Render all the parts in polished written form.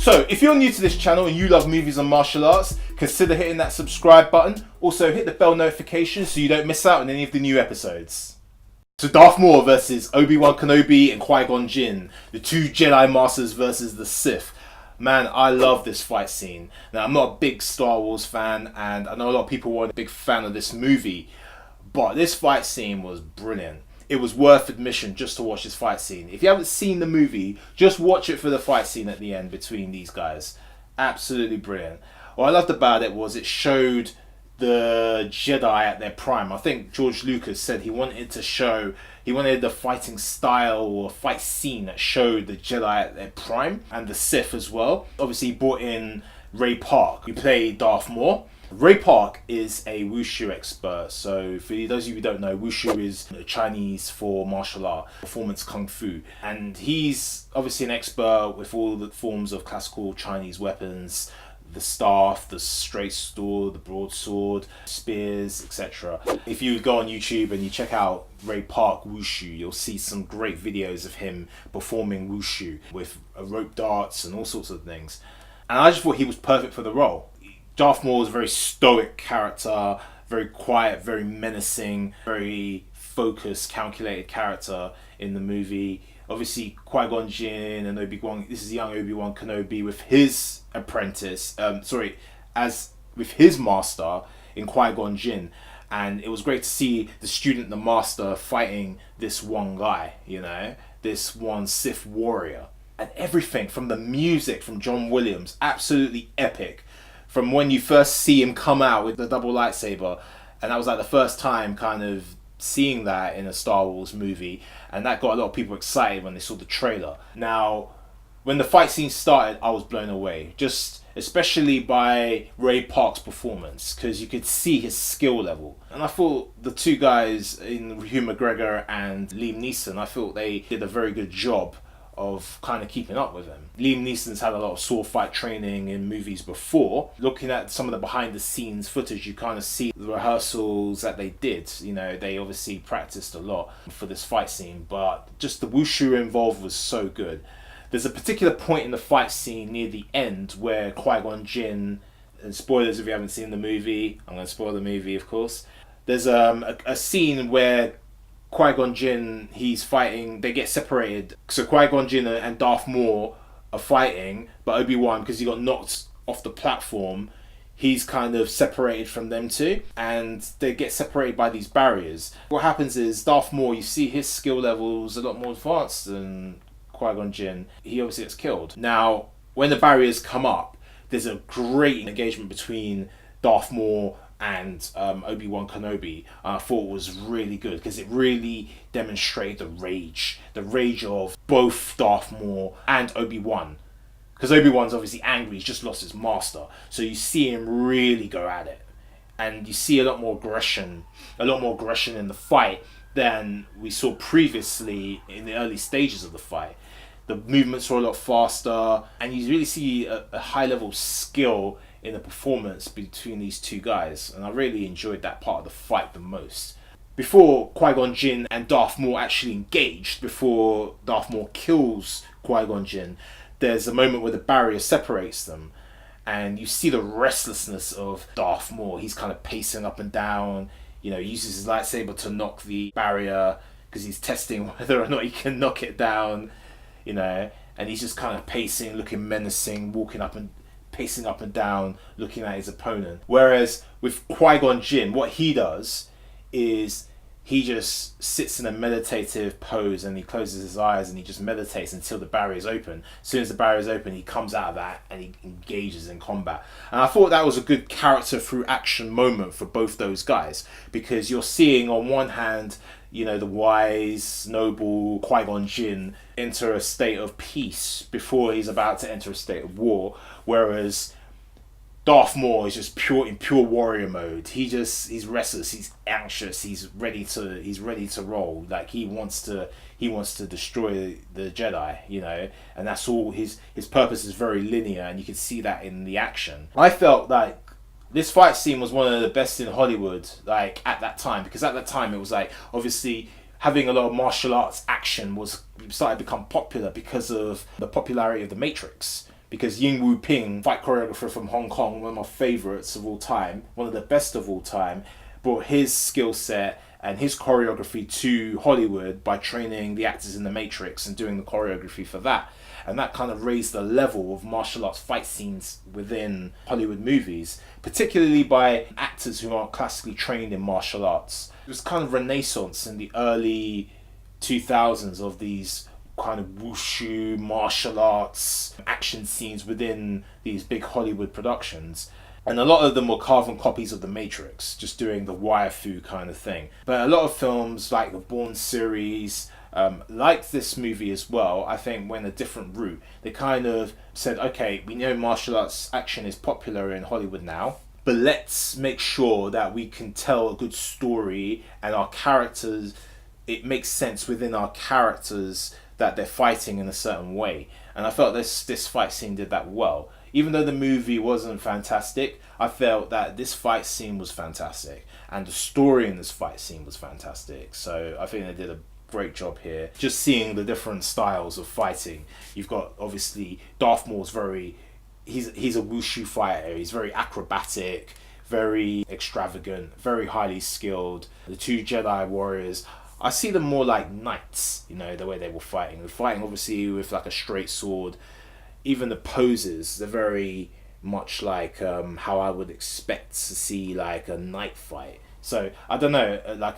So, if you're new to this channel and you love movies and martial arts, consider hitting that subscribe button. Also, hit the bell notification so you don't miss out on any of the new episodes. So, Darth Maul versus Obi Wan Kenobi and Qui Gon Jinn, the two Jedi Masters versus the Sith. Man, I love this fight scene. Now, I'm not a big Star Wars fan, and I know a lot of people weren't a big fan of this movie, but this fight scene was brilliant. It was worth admission just to watch this fight scene. If you haven't seen the movie, just watch it for the fight scene at the end between these guys. Absolutely brilliant. What I loved about it was it showed the Jedi at their prime. I think George Lucas said he wanted the fighting style or fight scene that showed the Jedi at their prime, and the Sith as well. Obviously he brought in Ray Park, who played Darth Maul. Ray Park is a Wushu expert. So for those of you who don't know, Wushu is Chinese for martial art, performance kung fu. And he's obviously an expert with all the forms of classical Chinese weapons, the staff, the straight sword, the broadsword, spears, etc. If you go on YouTube and you check out Ray Park Wushu, you'll see some great videos of him performing Wushu with rope darts and all sorts of things. And I just thought he was perfect for the role. Darth Maul is a very stoic character, very quiet, very menacing, very focused, calculated character in the movie. Obviously, Qui Gon Jinn and Obi Wan. This is young Obi Wan Kenobi with his apprentice. With his master in Qui Gon Jinn, and it was great to see the student and the master fighting this one guy. You know, this one Sith warrior, and everything from the music from John Williams, absolutely epic. From when you first see him come out with the double lightsaber, and that was like the first time kind of seeing that in a Star Wars movie, and that got a lot of people excited when they saw the trailer. Now, when the fight scene started, I was blown away, just especially by Ray Park's performance, because you could see his skill level. And I thought the two guys in Hugh McGregor and Liam Neeson, I thought they did a very good job of kind of keeping up with him. Liam Neeson's had a lot of sword fight training in movies before. Looking at some of the behind the scenes footage, you kind of see the rehearsals that they did. You know, they obviously practiced a lot for this fight scene, but just the wushu involved was so good. There's a particular point in the fight scene near the end where Qui Gon Jinn, and spoilers if you haven't seen the movie, I'm going to spoil the movie of course. There's a scene where Qui Gon Jinn, he's fighting, they get separated. So Qui Gon Jinn and Darth Maul are fighting, but Obi-Wan, because he got knocked off the platform, he's kind of separated from them two, and they get separated by these barriers. What happens is Darth Maul, you see his skill levels a lot more advanced than Qui Gon Jinn. He obviously gets killed. Now, when the barriers come up, there's a great engagement between Darth Maul and Obi Wan Kenobi. I thought was really good because it really demonstrated the rage of both Darth Maul and Obi-Wan. Because Obi-Wan's obviously angry, he's just lost his master. So you see him really go at it. And you see a lot more aggression in the fight than we saw previously in the early stages of the fight. The movements are a lot faster, and you really see a high level of skill in the performance between these two guys, and I really enjoyed that part of the fight the most. Before Qui Gon Jinn and Darth Maul actually engaged, before Darth Maul kills Qui Gon Jinn, there's a moment where the barrier separates them, and you see the restlessness of Darth Maul. He's kind of pacing up and down, you know, uses his lightsaber to knock the barrier because he's testing whether or not he can knock it down, you know, and he's just kind of pacing, looking menacing, pacing up and down, looking at his opponent. Whereas with Qui Gon Jinn, what he does is he just sits in a meditative pose and he closes his eyes and he just meditates until the barrier is open. As soon as the barrier is open, he comes out of that and he engages in combat. And I thought that was a good character through action moment for both those guys, because you're seeing on one hand, you know, the wise, noble Qui Gon Jinn enter a state of peace before he's about to enter a state of war, whereas Darth Maul is just in pure warrior mode. He's restless, he's anxious, he's ready to roll. Like he wants to destroy the Jedi, you know, and that's all his purpose is very linear, and you can see that in the action. I felt like this fight scene was one of the best in Hollywood, like at that time, because at that time it was like obviously having a lot of martial arts action was started to become popular because of the popularity of The Matrix. because Ying Wu Ping, fight choreographer from Hong Kong, one of my favourites of all time, one of the best of all time, brought his skill set and his choreography to Hollywood by training the actors in The Matrix and doing the choreography for that. And that kind of raised the level of martial arts fight scenes within Hollywood movies, particularly by actors who aren't classically trained in martial arts. It was kind of renaissance in the early 2000s of these kind of wushu martial arts action scenes within these big Hollywood productions. And a lot of them were carbon copies of The Matrix, just doing the wire fu kind of thing. But a lot of films like the Bourne series, like this movie as well, I think went a different route. They kind of said, okay, we know martial arts action is popular in Hollywood now, but let's make sure that we can tell a good story and our characters, it makes sense within our characters that they're fighting in a certain way. And I felt this fight scene did that well. Even though the movie wasn't fantastic, I felt that this fight scene was fantastic. And the story in this fight scene was fantastic. So I think they did a great job here. Just seeing the different styles of fighting. You've got, obviously, Darth Maul's he's a wushu fighter. He's very acrobatic, very extravagant, very highly skilled. The two Jedi warriors, I see them more like knights, you know, the way they were fighting. They're fighting obviously with like a straight sword. Even the poses, they're very much like how I would expect to see like a knight fight. So I don't know, like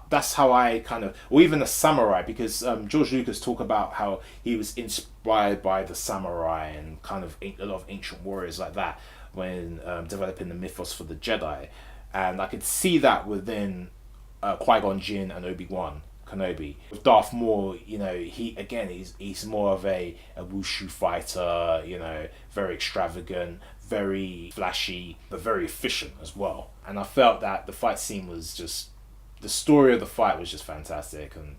that's how I kind of, or even a samurai, because George Lucas talked about how he was inspired by the samurai and kind of a lot of ancient warriors like that when developing the mythos for the Jedi, and I could see that within Qui Gon Jinn and Obi Wan Kenobi. With Darth Maul, you know, he's more of a wushu fighter, you know, very extravagant, very flashy, but very efficient as well. And I felt that the fight scene was just, the story of the fight was just fantastic, and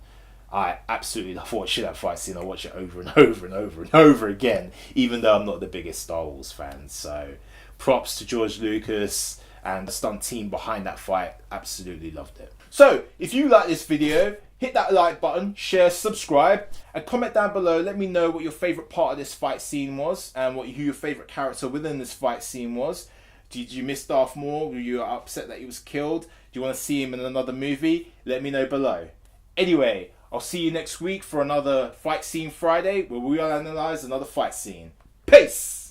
I absolutely love watching that fight scene. I watch it over and over and over and over again, even though I'm not the biggest Star Wars fan. So props to George Lucas and the stunt team behind that fight. Absolutely loved it. So if you like this video, hit that like button, share, subscribe, and comment down below. Let me know what your favourite part of this fight scene was and who your favourite character within this fight scene was. Did you miss Darth Maul? Were you upset that he was killed? Do you want to see him in another movie? Let me know below. Anyway, I'll see you next week for another Fight Scene Friday where we'll analyse another fight scene. Peace!